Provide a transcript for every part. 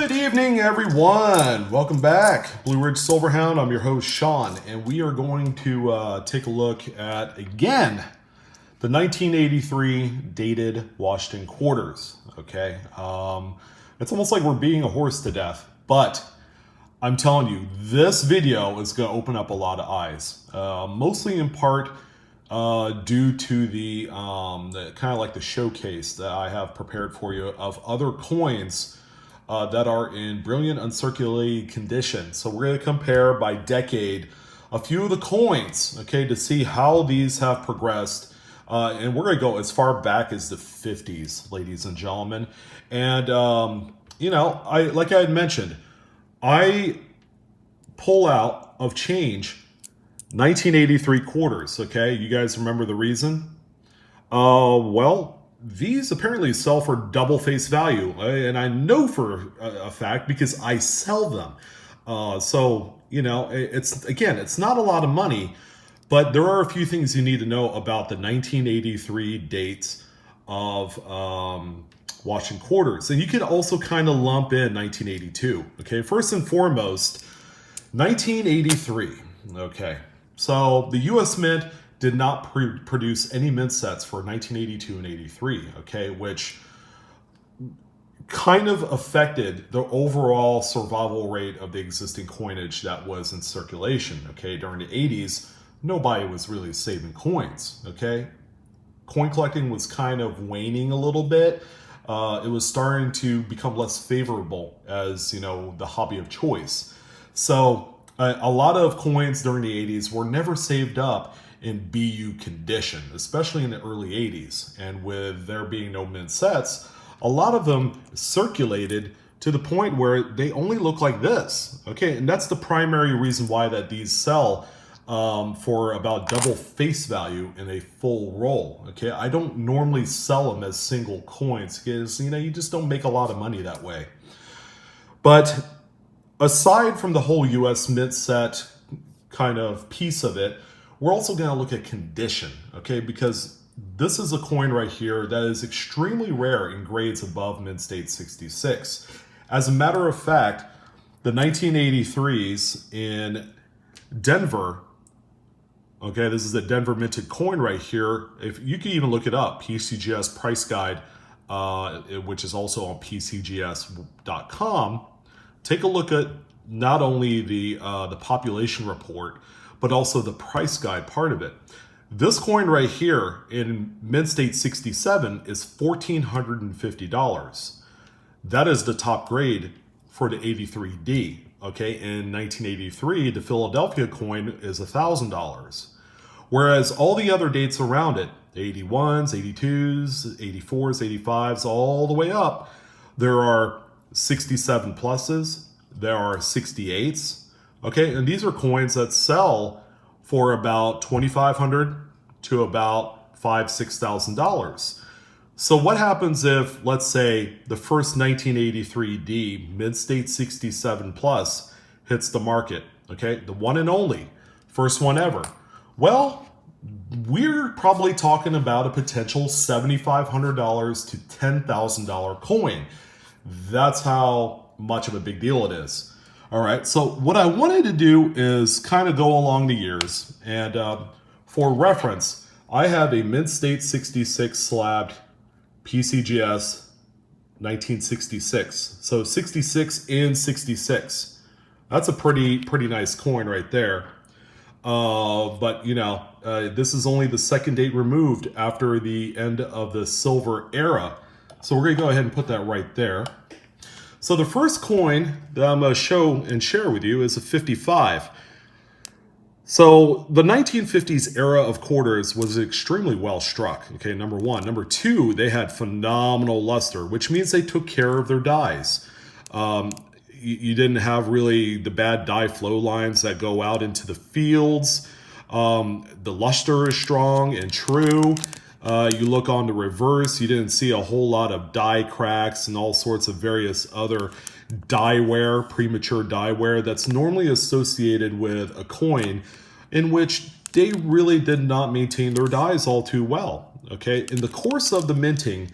Good evening, everyone. Welcome back. Blue Ridge Silverhound. I'm your host, Sean, and we are going to take a look at, again, the 1983 dated Washington quarters. Okay, it's almost like we're beating a horse to death, but I'm telling you, this video is going to open up a lot of eyes, mostly in part due to the kind of like the showcase that I have prepared for you of other coins that are in brilliant uncirculated condition. So we're going to compare by decade a few of the coins, okay, to see how these have progressed. And we're going to go as far back as the 50s, ladies and gentlemen. And, you know, like I had mentioned, I pull out of change 1983 quarters, okay? You guys remember the reason? Well, these apparently sell for double face value, and I know for a fact because I sell them. So, you know, it's not a lot of money, but there are a few things you need to know about the 1983 dates of Washington quarters. And you can also kind of lump in 1982, okay? First and foremost, 1983, okay? So the U.S. Mint did not produce any mint sets for 1982 and 83, okay, which kind of affected the overall survival rate of the existing coinage that was in circulation, okay? During the 80s, nobody was really saving coins, okay? Coin collecting was kind of waning a little bit. It was starting to become less favorable as, you know, the hobby of choice. So a lot of coins during the 80s were never saved up in BU condition, especially in the early 80s. And with there being no mint sets, a lot of them circulated to the point where they only look like this. Okay, and that's the primary reason why that these sell for about double face value in a full roll. Okay, I don't normally sell them as single coins because, you know, you just don't make a lot of money that way. But aside from the whole US mint set kind of piece of it, we're also going to look at condition, okay? Because this is a coin right here that is extremely rare in grades above mint state 66. As a matter of fact, the 1983s in Denver, okay, this is a Denver minted coin right here. If you can even look it up, PCGS price guide, which is also on PCGS.com. Take a look at not only the population report, but also the price guide part of it. This coin right here in mint state 67 is $1,450. That is the top grade for the 83D. Okay, in 1983, the Philadelphia coin is $1,000. Whereas all the other dates around it, 81s, 82s, 84s, 85s, all the way up, there are 67 pluses, there are 68s. Okay, and these are coins that sell for about $2,500 to about $5,000–$6,000. So what happens if, let's say, the first 1983D mid-state 67 plus hits the market? Okay, the one and only, first one ever. Well, we're probably talking about a potential $7,500 to $10,000 coin. That's how much of a big deal it is. All right, so what I wanted to do is kind of go along the years. And for reference, I have a mint state 66 slabbed PCGS 1966. So 66 and 66. That's a pretty nice coin right there. But, you know, this is only the second date removed after the end of the silver era. So we're going to go ahead and put that right there. So the first coin that I'm going to show and share with you is a 55. So the 1950s era of quarters was extremely well struck, okay, number one. Number two, they had phenomenal luster, which means they took care of their dies. You didn't have really the bad die flow lines that go out into the fields. The luster is strong and true. You look on the reverse, you didn't see a whole lot of die cracks and all sorts of various other die wear, premature die wear that's normally associated with a coin in which they really did not maintain their dies all too well. Okay, in the course of the minting,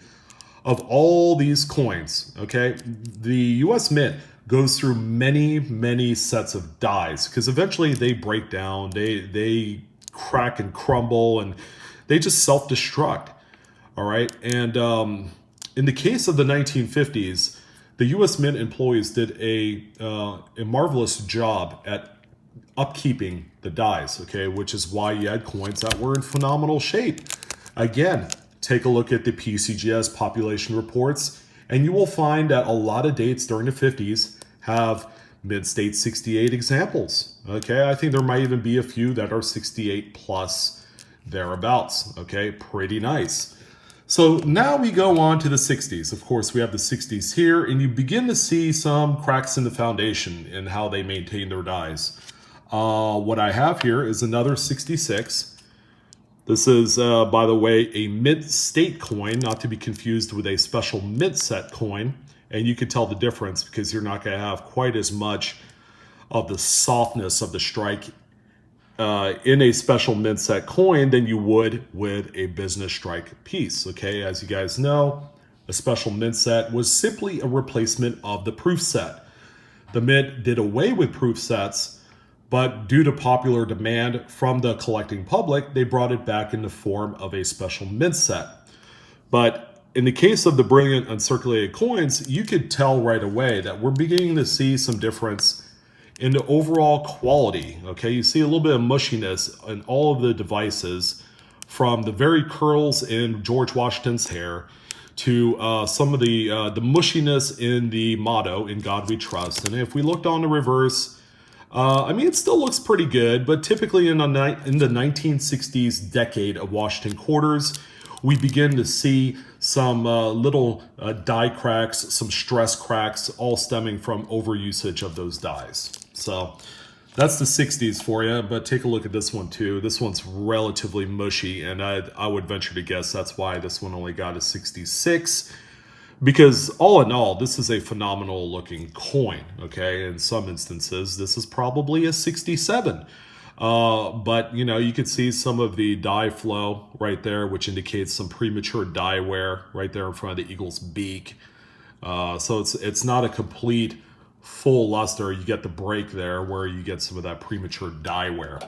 of all these coins, okay, the US Mint goes through many sets of dies because eventually they break down, they crack and crumble, and they just self-destruct. All right, and in the case of the 1950s, the U.S. Mint employees did a marvelous job at upkeeping the dies, okay, which is why you had coins that were in phenomenal shape. Again, take a look at the PCGS population reports, and you will find that a lot of dates during the 50s have mid-state 68 examples, okay? I think there might even be a few that are 68 plus thereabouts, okay? Pretty nice. So now we go on to the 60s. Of course, we have the 60s here, and you begin to see some cracks in the foundation in how they maintain their dies. What I have here is another 66. This is, by the way, a mint-state coin, not to be confused with a special mint-set coin. And you can tell the difference because you're not going to have quite as much of the softness of the strike in a special mint set coin than you would with a business strike piece. Okay, as you guys know, a special mint set was simply a replacement of the proof set. The mint did away with proof sets, but due to popular demand from the collecting public, they brought it back in the form of a special mint set. But in the case of the brilliant uncirculated coins, you could tell right away that we're beginning to see some difference in the overall quality. Okay, you see a little bit of mushiness in all of the devices, from the very curls in George Washington's hair to some of the mushiness in the motto, "In God We Trust." And if we looked on the reverse, I mean, it still looks pretty good, but typically in the 1960s decade of Washington quarters, we begin to see some little die cracks, some stress cracks, all stemming from overusage of those dies. So that's the 60s for you, but take a look at this one too. This one's relatively mushy, and I would venture to guess that's why this one only got a 66, because all in all, this is a phenomenal looking coin, okay? In some instances, this is probably a 67. But, you know, you can see some of the die flow right there, which indicates some premature die wear right there in front of the eagle's beak. So it's not a complete full luster. You get the break there where you get some of that premature die wear.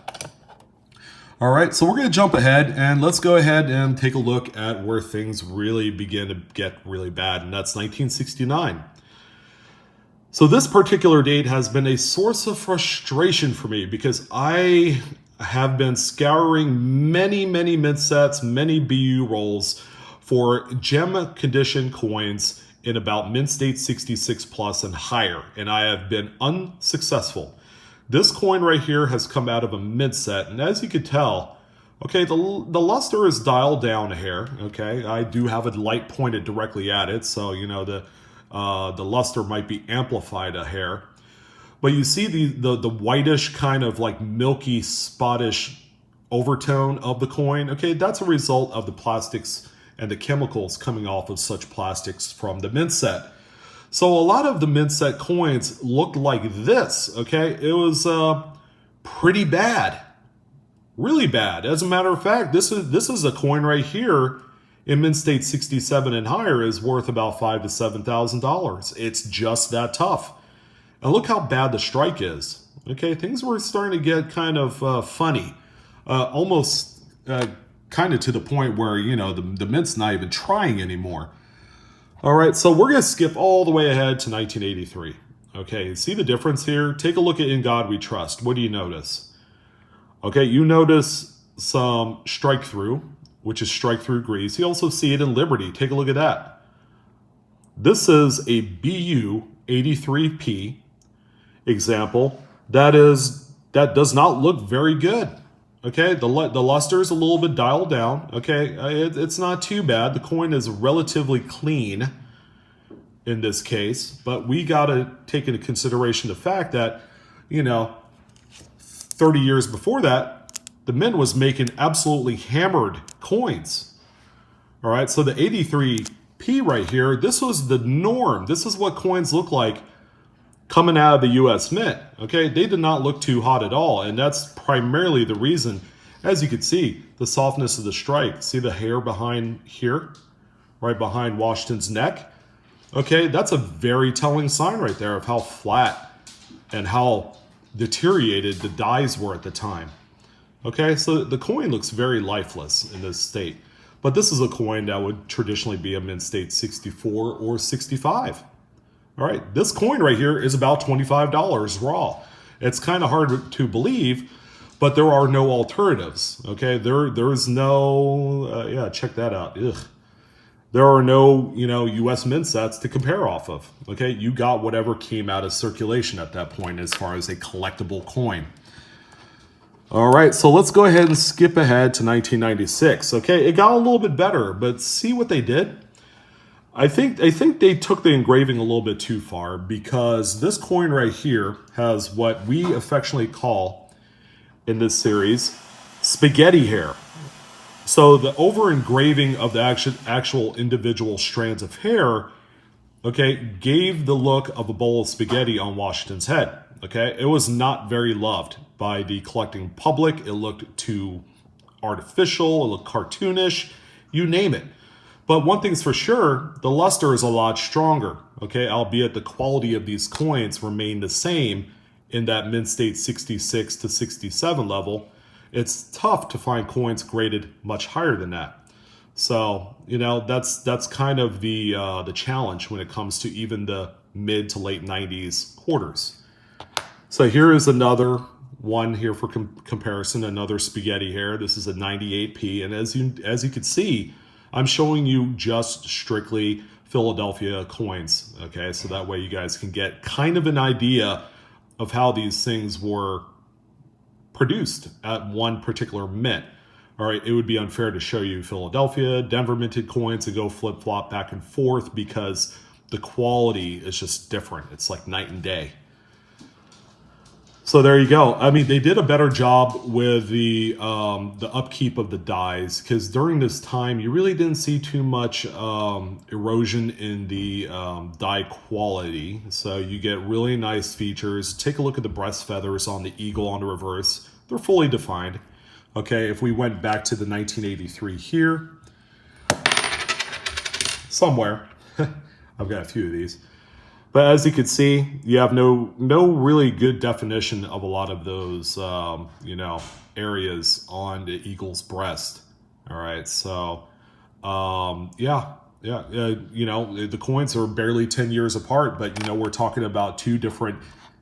All right, so we're going to jump ahead and let's go ahead and take a look at where things really begin to get really bad, and that's 1969. So this particular date has been a source of frustration for me because I have been scouring many mint sets, many BU rolls for gem condition coins in about mint state 66 plus and higher, and I have been unsuccessful. This coin right here has come out of a mint set, and as you can tell, okay, the luster is dialed down a hair, okay? I do have a light pointed directly at it, so, you know, the luster might be amplified a hair. But you see the whitish kind of like milky spottish overtone of the coin, okay? That's a result of the plastics and the chemicals coming off of such plastics from the mint set. So a lot of the mint set coins looked like this, okay? It was pretty bad, really bad. As a matter of fact, this is a coin right here in mint state 67 and higher is worth about $5,000 to $7,000. It's just that tough. And look how bad the strike is. Okay, things were starting to get kind of funny, almost kind of to the point where, you know, the mint's not even trying anymore. All right, so we're going to skip all the way ahead to 1983. Okay, see the difference here? Take a look at In God We Trust. What do you notice? Okay, you notice some strike through, which is strike through grease. You also see it in Liberty. Take a look at that. This is a BU 83P example. That does not look very good. Okay, the luster is a little bit dialed down. Okay, it's not too bad. The coin is relatively clean in this case, but we got to take into consideration the fact that, you know, 30 years before that, the mint was making absolutely hammered coins. All right, so the 83P right here, this was the norm. This is what coins look like coming out of the US Mint. Okay, they did not look too hot at all, and that's primarily the reason. As you can see, the softness of the strike. See the hair behind here? right behind Washington's neck. Okay, that's a very telling sign right there of how flat and how deteriorated the dies were at the time. Okay, so the coin looks very lifeless in this state. But this is a coin that would traditionally be a mint state 64 or 65. All right, this coin right here is about $25 raw. It's kind of hard to believe, but there are no alternatives. Okay, there is no, yeah, check that out. Ugh. There are no, U.S. mint sets to compare off of. Okay, you got whatever came out of circulation at that point as far as a collectible coin. All right, so let's go ahead and skip ahead to 1996. Okay, it got a little bit better, but see what they did? I think they took the engraving a little bit too far, because this coin right here has what we affectionately call in this series spaghetti hair. So the over engraving of the actual individual strands of hair, okay, gave the look of a bowl of spaghetti on Washington's head. Okay, it was not very loved by the collecting public. It looked too artificial, it looked cartoonish, you name it. But one thing's for sure, the luster is a lot stronger, okay, albeit the quality of these coins remain the same in that mint state 66 to 67 level. It's tough to find coins graded much higher than that. So, that's kind of the challenge when it comes to even the mid to late 90s quarters. So here is another one here for comparison, another spaghetti hair. This is a 98p, and as you can see, I'm showing you just strictly Philadelphia coins, okay? So that way you guys can get kind of an idea of how these things were produced at one particular mint. All right, it would be unfair to show you Philadelphia, Denver minted coins and go flip-flop back and forth, because the quality is just different. It's like night and day. So there you go. I mean, they did a better job with the upkeep of the dies, because during this time you really didn't see too much erosion in the die quality. So you get really nice features. Take a look at the breast feathers on the eagle on the reverse. They're fully defined. Okay, if we went back to the 1983 here, somewhere, I've got a few of these. But as you can see, you have no really good definition of a lot of those, areas on the eagle's breast. All right, so the coins are barely 10 years apart, but we're talking about two different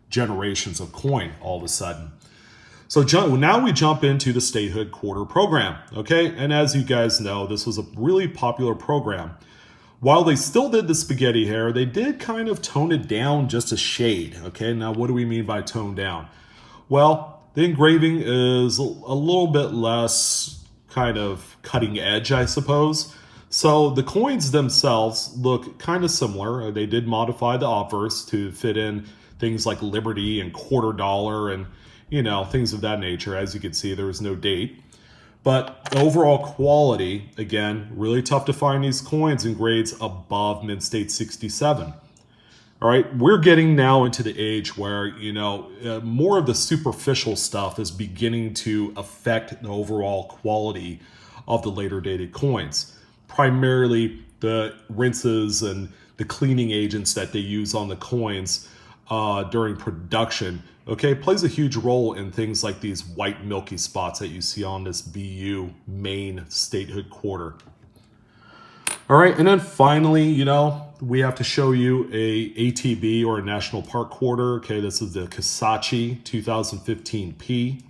generations of coin all of a sudden. So now we jump into the statehood quarter program. Okay, and as you guys know, this was a really popular program. While they still did the spaghetti hair, they did kind of tone it down just a shade. Okay, now what do we mean by tone down? Well, the engraving is a little bit less kind of cutting edge, I suppose. So the coins themselves look kind of similar. They did modify the obverse to fit in things like Liberty and quarter dollar and, things of that nature. As you can see, there was no date. But the overall quality, again, really tough to find these coins in grades above mint state 67. All right, we're getting now into the age where, more of the superficial stuff is beginning to affect the overall quality of the later dated coins. Primarily the rinses and the cleaning agents that they use on the coins during production, okay, plays a huge role in things like these white milky spots that you see on this BU main statehood quarter. All right, and then finally, we have to show you a ATB or a National Park quarter. Okay, this is the Kasachi 2015P.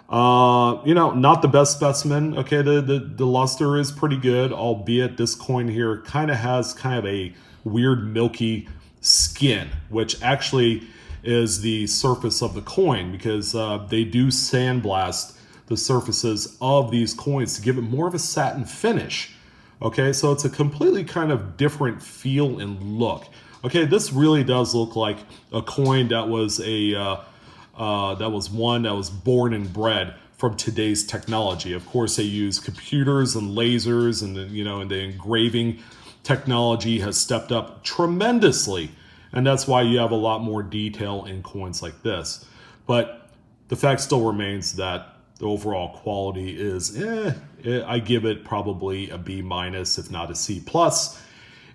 Not the best specimen. Okay, the luster is pretty good, albeit this coin here kind of has a weird milky skin, which actually is the surface of the coin, because they do sandblast the surfaces of these coins to give it more of a satin finish. Okay, so it's a completely kind of different feel and look. Okay, this really does look like a coin that was one that was born and bred from today's technology. Of course, they use computers and lasers, and the engraving technology has stepped up tremendously, and that's why you have a lot more detail in coins like this. But the fact still remains that The overall quality is, I give it probably a B minus, if not a C plus,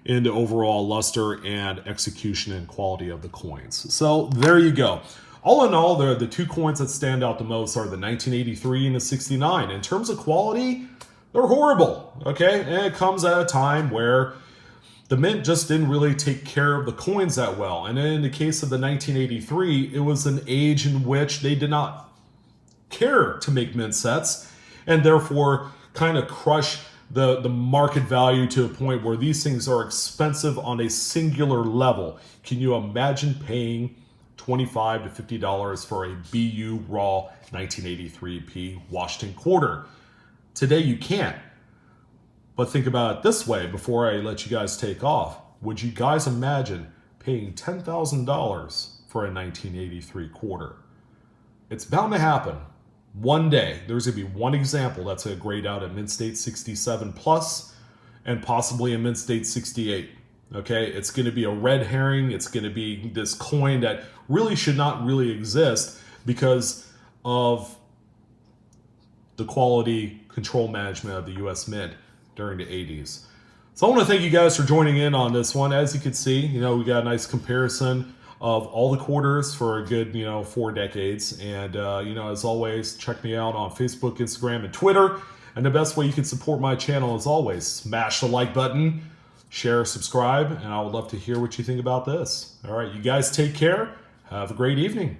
in the overall luster and execution and quality of the coins. So there you go. All in all, the two coins that stand out the most are the 1983 and the 69. In terms of quality, they're horrible, okay? And it comes at a time where the mint just didn't really take care of the coins that well. And in the case of the 1983, it was an age in which they did not care to make mint sets, and therefore kind of crush the market value to a point where these things are expensive on a singular level. Can you imagine paying $25 to $50 for a BU raw 1983p Washington quarter? Today you can't. But think about it this way before I let you guys take off. Would you guys imagine paying $10,000 for a 1983 quarter? It's bound to happen. One day, there's going to be one example that's going to grade out at Mint State 67 plus and possibly a Mint State 68. Okay, it's going to be a red herring. It's going to be this coin that really should not really exist because of the quality control management of the US Mint during the 80s. So I want to thank you guys for joining in on this one. As you can see, we got a nice comparison of all the quarters for a good, 4 decades. And, as always, check me out on Facebook, Instagram, and Twitter. And the best way you can support my channel is always smash the like button, share, subscribe, and I would love to hear what you think about this. All right, you guys take care. Have a great evening.